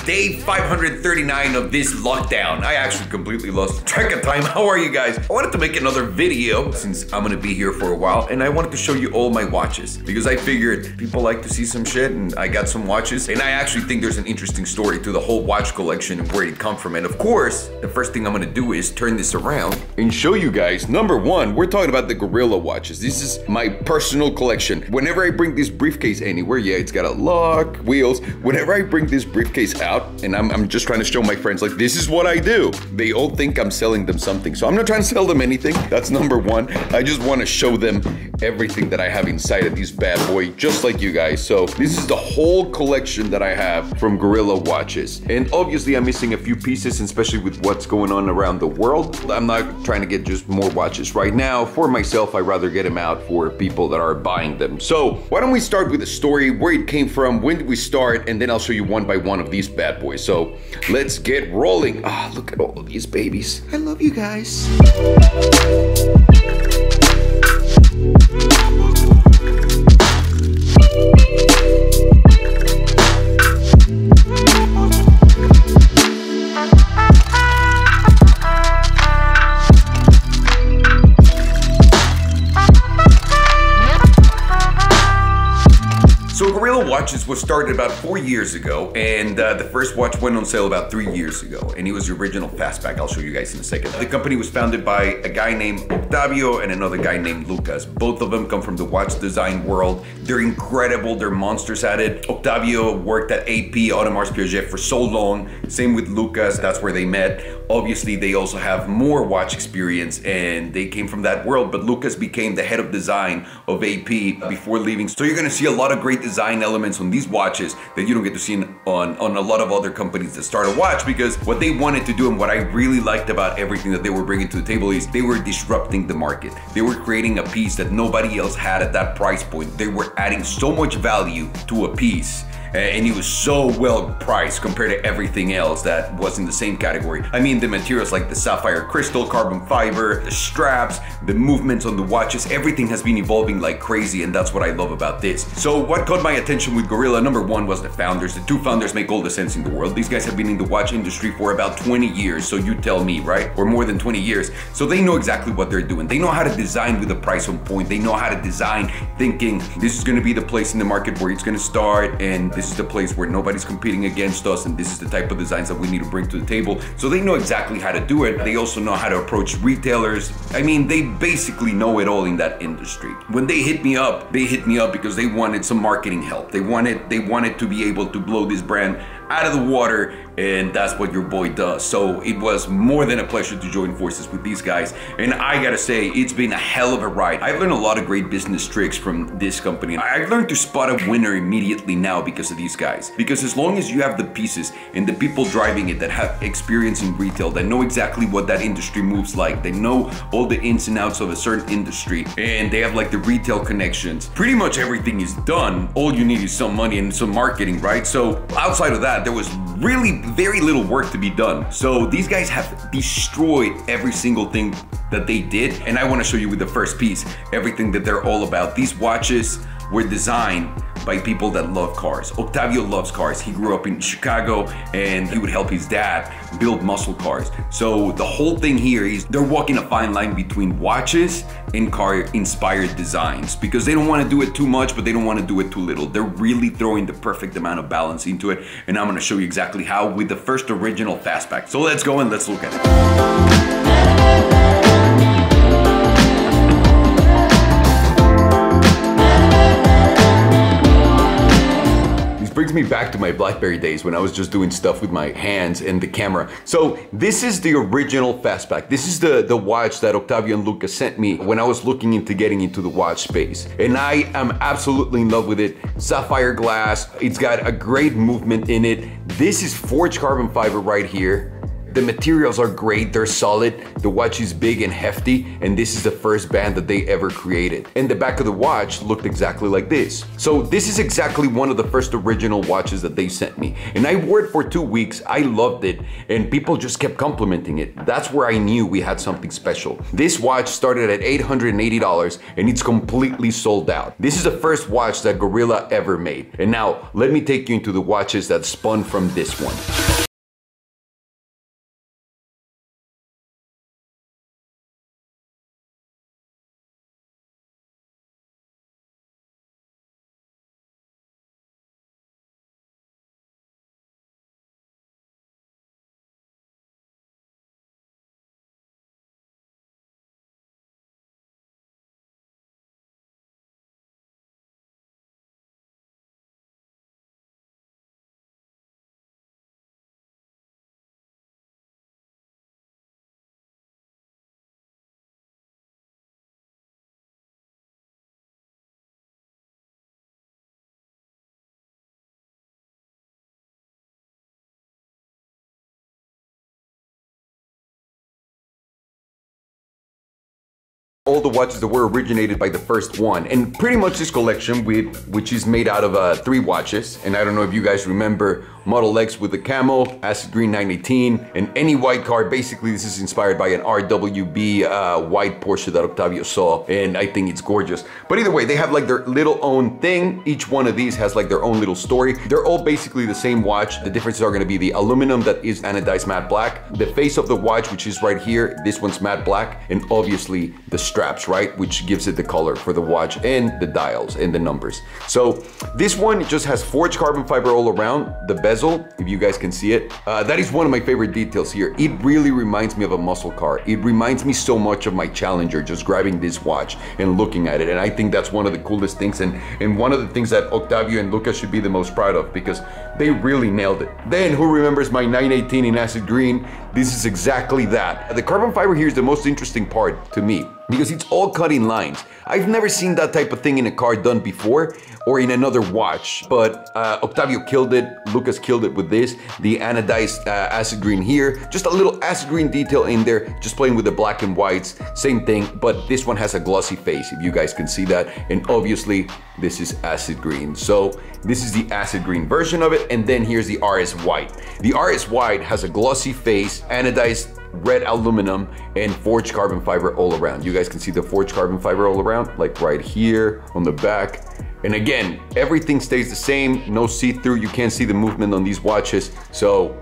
Day 539 of this lockdown. I actually completely lost track of time. How are you guys? I wanted to make another video since I'm gonna be here for a while, and I wanted to show you all my watches because I figured people like to see some shit, and I got some watches, and I actually think there's an interesting story to the whole watch collection and where it come from. And of course, the first thing I'm gonna do is turn this around and show you guys. Number one, we're talking about the Gorilla watches. This is my personal collection. Whenever I bring this briefcase anywhere, yeah, it's got a lock, wheels. Whenever I bring this briefcase out, and I'm just trying to show my friends, like, this is what I do. They all think I'm selling them something, so I'm not trying to sell them anything. That's number one. I just want to show them everything that I have inside of this bad boy, just like you guys. So this is the whole collection that I have from Gorilla watches. And obviously I'm missing a few pieces, especially with what's going on around the world. I'm not trying to get just more watches right now. For myself, I'd rather get them out for people that are buying them. So why don't we start with the story, where it came from, when did we start, and then I'll show you one by one of these bad boys. So let's get rolling. Look at all of these babies. I love you guys. Watches was started about 4 years ago, and the first watch went on sale about 3 years ago, and it was the original fastback. I'll show you guys in a second. The company was founded by a guy named Octavio and another guy named Lucas. Both of them come from the watch design world. They're incredible. They're monsters at it. Octavio worked at AP, Audemars Piguet, for so long. Same with Lucas. That's where they met. Obviously, they also have more watch experience, and they came from that world, but Lucas became the head of design of AP before leaving. So you're gonna see a lot of great design elements on these watches that you don't get to see on a lot of other companies that start a watch, because what they wanted to do and what I really liked about everything that they were bringing to the table is they were disrupting the market. They were creating a piece that nobody else had at that price point. They were adding so much value to a piece, and it was so well priced compared to everything else that was in the same category. I mean, the materials like the sapphire crystal, carbon fiber, the straps, the movements on the watches, everything has been evolving like crazy, and that's what I love about this. So what caught my attention with Gorilla, number one, was the founders. The two founders make all the sense in the world. These guys have been in the watch industry for about 20 years, so you tell me, right? Or more than 20 years. So they know exactly what they're doing. They know how to design with a price on point. They know how to design thinking this is gonna be the place in the market where it's gonna start, and this is the place where nobody's competing against us, and this is the type of designs that we need to bring to the table. So they know exactly how to do it. They also know how to approach retailers. I mean, they basically know it all in that industry. When they hit me up because they wanted some marketing help. They wanted to be able to blow this brand out of the water, and that's what your boy does. So it was more than a pleasure to join forces with these guys, and I gotta say, it's been a hell of a ride. I've learned a lot of great business tricks from this company. I've learned to spot a winner immediately now because of these guys, because as long as you have the pieces and the people driving it that have experience in retail, that know exactly what that industry moves like, they know all the ins and outs of a certain industry, and they have like the retail connections, pretty much everything is done. All you need is some money and some marketing, right? So outside of that, there was really very little work to be done. So these guys have destroyed every single thing that they did, and I want to show you with the first piece everything that they're all about. These watches were designed by people that love cars. Octavio loves cars. He grew up in Chicago, and he would help his dad build muscle cars. So the whole thing here is they're walking a fine line between watches and car-inspired designs, because they don't want to do it too much, but they don't want to do it too little. They're really throwing the perfect amount of balance into it, and I'm going to show you exactly how with the first original fastback. So let's go and let's look at it. Brings me back to my BlackBerry days when I was just doing stuff with my hands and the camera. So this is the original fastback. This is the watch that Octavio and Lucas sent me when I was looking into getting into the watch space. And I am absolutely in love with it. Sapphire glass, it's got a great movement in it. This is forged carbon fiber right here. The materials are great, they're solid, the watch is big and hefty, and this is the first band that they ever created. And the back of the watch looked exactly like this. So this is exactly one of the first original watches that they sent me. And I wore it for 2 weeks, I loved it, and people just kept complimenting it. That's where I knew we had something special. This watch started at $880 and it's completely sold out. This is the first watch that Gorilla ever made. And now, let me take you into the watches that spun from this one. All the watches that were originated by the first one, and pretty much this collection, which is made out of 3 watches, and I don't know if you guys remember Model X with the camo, acid green 918, and any white car. Basically, this is inspired by an RWB white Porsche that Octavio saw, and I think it's gorgeous. But either way, they have like their little own thing. Each one of these has like their own little story. They're all basically the same watch. The differences are going to be the aluminum that is anodized matte black, the face of the watch, which is right here, this one's matte black, and obviously the straps, right, which gives it the color for the watch and the dials and the numbers. So this one just has forged carbon fiber all around. The bezel, if you guys can see it, that is one of my favorite details here. It really reminds me of a muscle car. It reminds me so much of my Challenger, just grabbing this watch and looking at it. And I think that's one of the coolest things, and one of the things that Octavio and Lucas should be the most proud of, because they really nailed it. Then, who remembers my 918 in acid green? This is exactly that. The carbon fiber here is the most interesting part to me, because it's all cut in lines. I've never seen that type of thing in a car done before or in another watch, but Octavio killed it, Lucas killed it with this, the anodized acid green here, just a little acid green detail in there, just playing with the black and whites, same thing, but this one has a glossy face, if you guys can see that, and obviously this is acid green. So this is the acid green version of it, and then here's the RS white. The RS white has a glossy face, anodized red aluminum, and forged carbon fiber all around. You guys can see the forged carbon fiber all around, like right here on the back. And again, everything stays the same, no see-through, you can't see the movement on these watches. So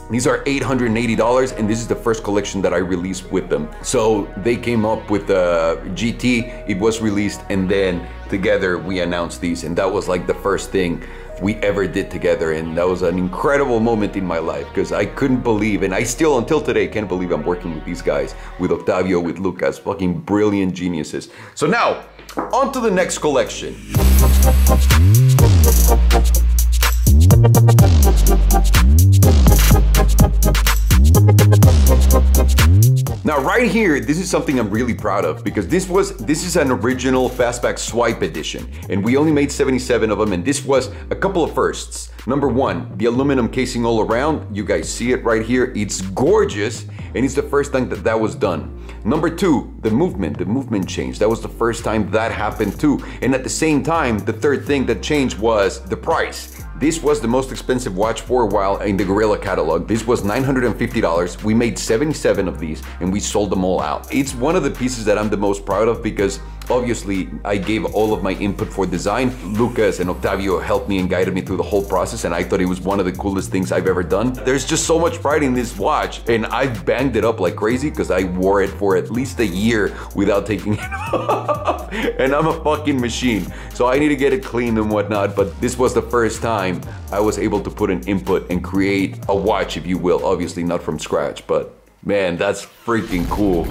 these are $880, and this is the first collection that I released with them. So they came up with the GT, it was released, and then together we announced these, and that was like the first thing we ever did together, and that was an incredible moment in my life, because I couldn't believe, and I still until today can't believe I'm working with these guys, with Octavio, with Lucas, fucking brilliant geniuses. So now, on to the next collection. Now right here, this is something I'm really proud of, because this is an original Fastback Swipe edition, and we only made 77 of them, and this was a couple of firsts. Number one, the aluminum casing all around, you guys see it right here, it's gorgeous, and it's the first time that that was done. Number two, the movement changed. That was the first time that happened too. And at the same time, the third thing that changed was the price. This was the most expensive watch for a while in the Gorilla catalog. This was $950. We made 77 of these and we sold them all out. It's one of the pieces that I'm the most proud of, because obviously I gave all of my input for design. Lucas and Octavio helped me and guided me through the whole process, and I thought it was one of the coolest things I've ever done. There's just so much pride in this watch, and I've banged it up like crazy because I wore it for at least a year without taking it off. And I'm a fucking machine, so I need to get it cleaned and whatnot, but this was the first time I was able to put an input and create a watch, if you will. Obviously not from scratch, but man, that's freaking cool.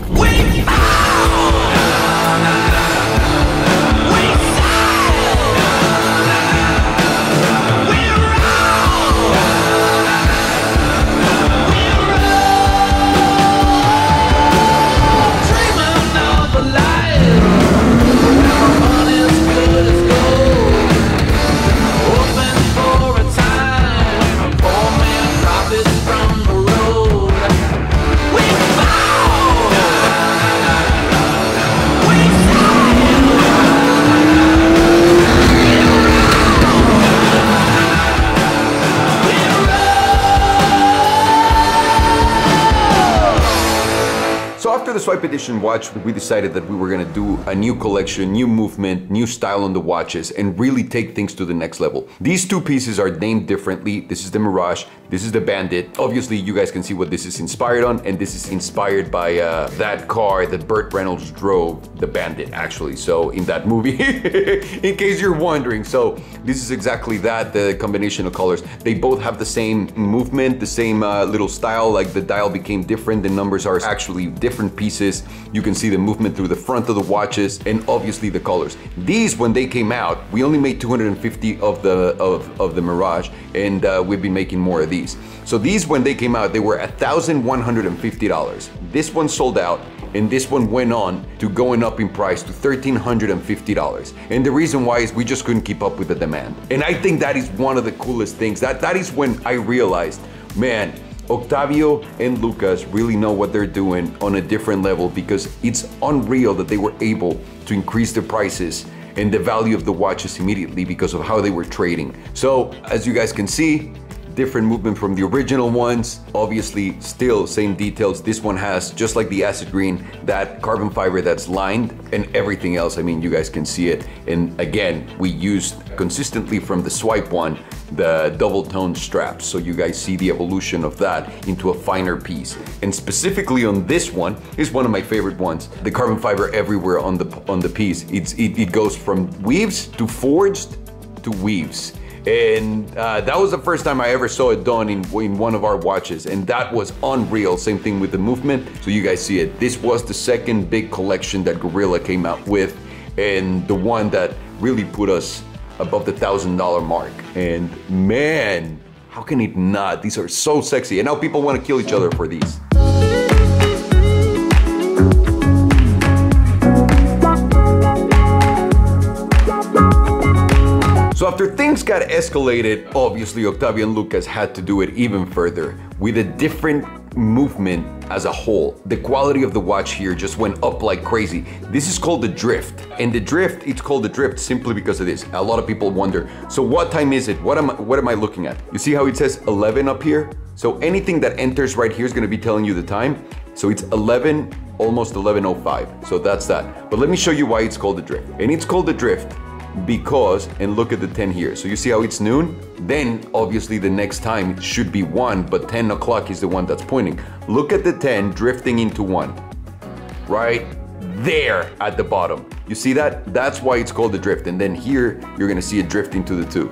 the Swipe Edition watch, we decided that we were gonna do a new collection, new movement, new style on the watches, and really take things to the next level. These two pieces are named differently. This is the Mirage, this is the Bandit. Obviously, you guys can see what this is inspired on, and this is inspired by that car that Burt Reynolds drove, the Bandit, actually. So in that movie, in case you're wondering. So this is exactly that, the combination of colors. They both have the same movement, the same little style, like the dial became different, the numbers are actually different pieces. You can see the movement through the front of the watches, and obviously the colors. These, when they came out, we only made 250 of the Mirage, and we've been making more of these. So these, when they came out, they were $1,150. This one sold out, and this one went on to going up in price to $1,350. And the reason why is we just couldn't keep up with the demand. And I think that is one of the coolest things. That is when I realized, man, Octavio and Lucas really know what they're doing on a different level, because it's unreal that they were able to increase the prices and the value of the watches immediately because of how they were trading. So as you guys can see, different movement from the original ones. Obviously, still same details. This one has, just like the acid green, that carbon fiber that's lined, and everything else, I mean, you guys can see it. And again, we used consistently from the Swipe one, the double tone straps. So you guys see the evolution of that into a finer piece. And specifically on this one, is one of my favorite ones. The carbon fiber everywhere on the piece. It goes from weaves to forged to weaves. And that was the first time I ever saw it done in one of our watches, and that was unreal. Same thing with the movement, so you guys see it. This was the second big collection that Gorilla came out with, and the one that really put us above the $1,000 mark. And man, how can it not? These are so sexy, and now people want to kill each other for these. So after things got escalated, obviously Octavio and Lucas had to do it even further with a different movement as a whole. The quality of the watch here just went up like crazy. This is called the drift. And the drift, it's called the drift simply because of this. A lot of people wonder, so what time is it? What am I looking at? You see how it says 11 up here? So anything that enters right here is gonna be telling you the time. So it's 11, almost 11:05. So that's that. But let me show you why it's called the drift. And it's called the drift because, and look at the 10 here. So you see how it's noon? Then obviously the next time it should be 1, but 10 o'clock is the one that's pointing. Look at the 10 drifting into 1. Right there at the bottom. You see that? That's why it's called the drift. And then here, you're gonna see it drifting to the 2.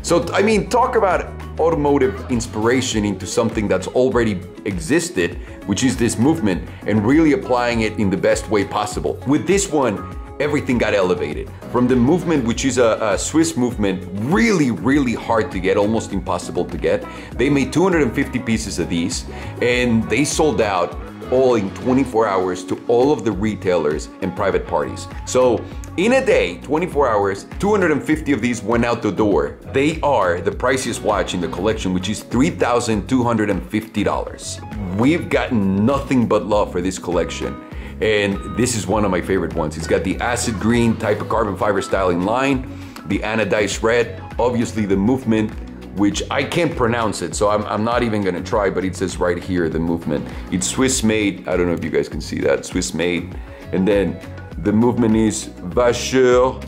So, I mean, talk about automotive inspiration into something that's already existed, which is this movement, and really applying it in the best way possible. With this one, everything got elevated. From the movement, which is a Swiss movement, really hard to get, almost impossible to get. They made 250 pieces of these, and they sold out all in 24 hours to all of the retailers and private parties. So in a day, 24 hours, 250 of these went out the door. They are the priciest watch in the collection, which is $3,250. We've gotten nothing but love for this collection. And this is one of my favorite ones. It's got the acid green type of carbon fiber styling line, the anodized red, obviously the movement, which I can't pronounce it, so I'm not even gonna try, but it says right here, the movement. It's Swiss made, I don't know if you guys can see that, Swiss made. And then the movement is Vaucher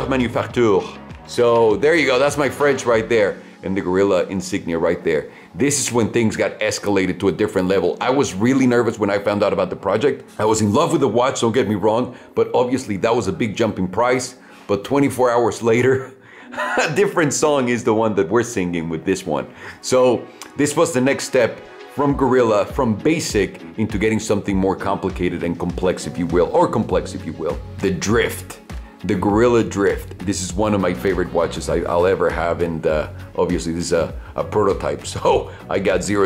Manufacture. So there you go, that's my French right there. And the Gorilla insignia right there. This is when things got escalated to a different level. I was really nervous when I found out about the project. I was in love with the watch, don't get me wrong, but obviously that was a big jump in price. But 24 hours later, a different song is the one that we're singing with this one. So this was the next step from Gorilla, from basic into getting something more complicated and complex, if you will, or complex, if you will. The drift. The Gorilla Drift. This is one of my favorite watches I'll ever have, and obviously this is a prototype. So I got 000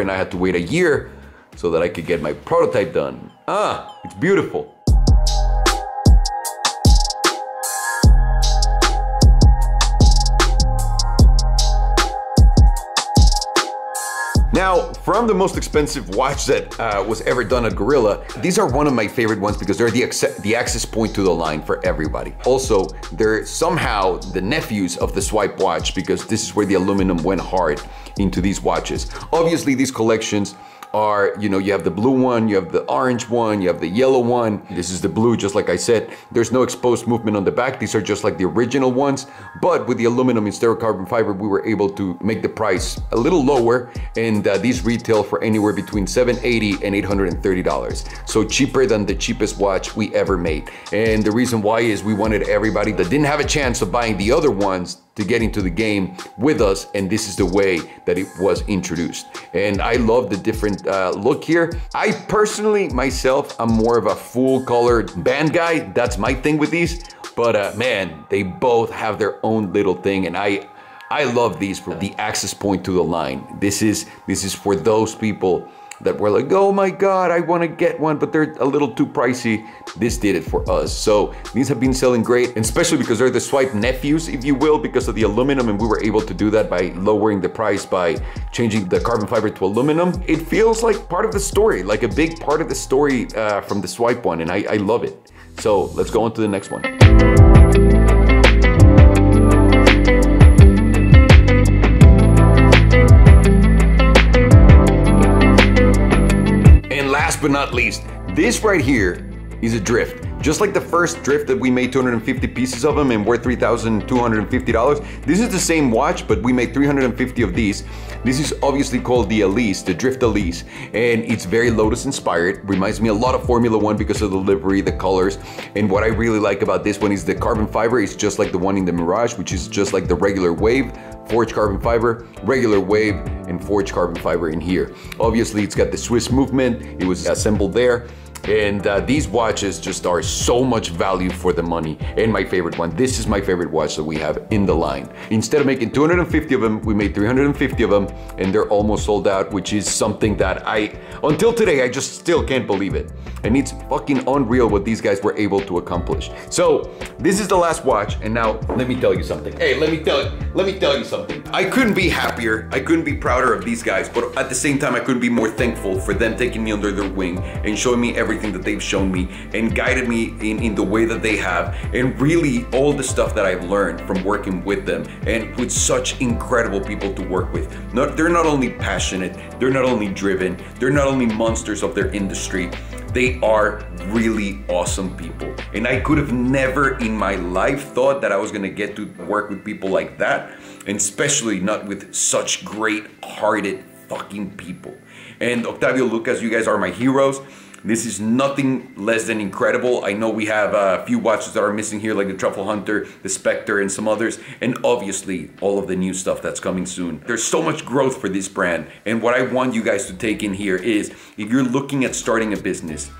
and I had to wait a year so that I could get my prototype done. It's beautiful. Now, from the most expensive watch that was ever done at Gorilla, these are one of my favorite ones because they're the access point to the line for everybody. Also, they're somehow the nephews of the Swipe watch because this is where the aluminum went hard into these watches. Obviously, these collections are, you know, you have the blue one, you have the orange one, you have the yellow one. This is the blue, just like I said. There's no exposed movement on the back. These are just like the original ones, but with the aluminum instead of carbon fiber, we were able to make the price a little lower, and these retail for anywhere between $780 and $830. So cheaper than the cheapest watch we ever made. And the reason why is we wanted everybody that didn't have a chance of buying the other ones to get into the game with us, and this is the way that it was introduced. And I love the different look here. I personally, myself, I'm more of a full colored band guy. That's my thing with these, but man, they both have their own little thing, and I love these for the access point to the line. This is for those people that were like, oh my God, I want to get one, but they're a little too pricey. This did it for us. So these have been selling great, and especially because they're the Swipe nephews, if you will, because of the aluminum, and we were able to do that by lowering the price by changing the carbon fiber to aluminum. It feels like part of the story, like a big part of the story from the Swipe one, and I love it. So let's go on to the next one. Last but not least, this right here is a drift. Just like the first drift that we made 250 pieces of them and worth $3,250. This is the same watch, but we made 350 of these. This is obviously called the Elise, the Drift Elise, and it's very Lotus inspired. Reminds me a lot of Formula One because of the livery, the colors. And what I really like about this one is the carbon fiber is just like the one in the Mirage, which is just like the regular Wave, forged carbon fiber, regular Wave, and forged carbon fiber in here. Obviously, it's got the Swiss movement. It was assembled there. And these watches just are so much value for the money. And my favorite one, this is my favorite watch that we have in the line. Instead of making 250 of them, we made 350 of them, and they're almost sold out, which is something that until today, I just still can't believe it. And it's fucking unreal what these guys were able to accomplish. So this is the last watch, and now let me tell you something. Hey, let me tell you something. I couldn't be happier, I couldn't be prouder of these guys, but at the same time, I couldn't be more thankful for them taking me under their wing and showing me everything that they've shown me and guided me in the way that they have, and really all the stuff that I've learned from working with them and with such incredible people to work with. They're not only passionate, they're not only driven, they're not only monsters of their industry, they are really awesome people. And I could have never in my life thought that I was gonna get to work with people like that, and especially not with such great-hearted fucking people. And Octavio, Lucas, you guys are my heroes. This is nothing less than incredible. I know we have a few watches that are missing here, like the Truffle Hunter, the Spectre, and some others, and obviously all of the new stuff that's coming soon. There's so much growth for this brand, and what I want you guys to take in here is, if you're looking at starting a business,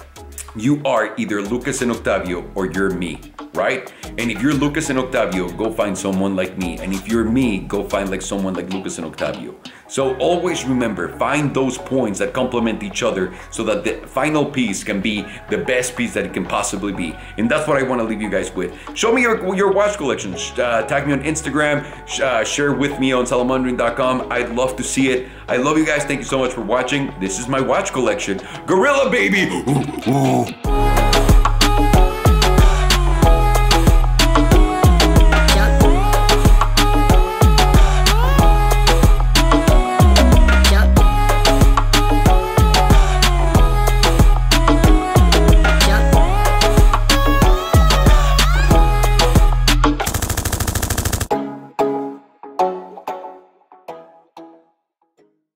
you are either Lucas and Octavio or you're me, right? And if you're Lucas and Octavio, go find someone like me. And if you're me, go find like someone like Lucas and Octavio. So always remember, find those points that complement each other so that the final piece can be the best piece that it can possibly be. And that's what I want to leave you guys with. Show me your watch collection. Tag me on Instagram. Share with me on Salomondrin.com. I'd love to see it. I love you guys. Thank you so much for watching. This is my watch collection. Gorilla, baby! Ooh, ooh.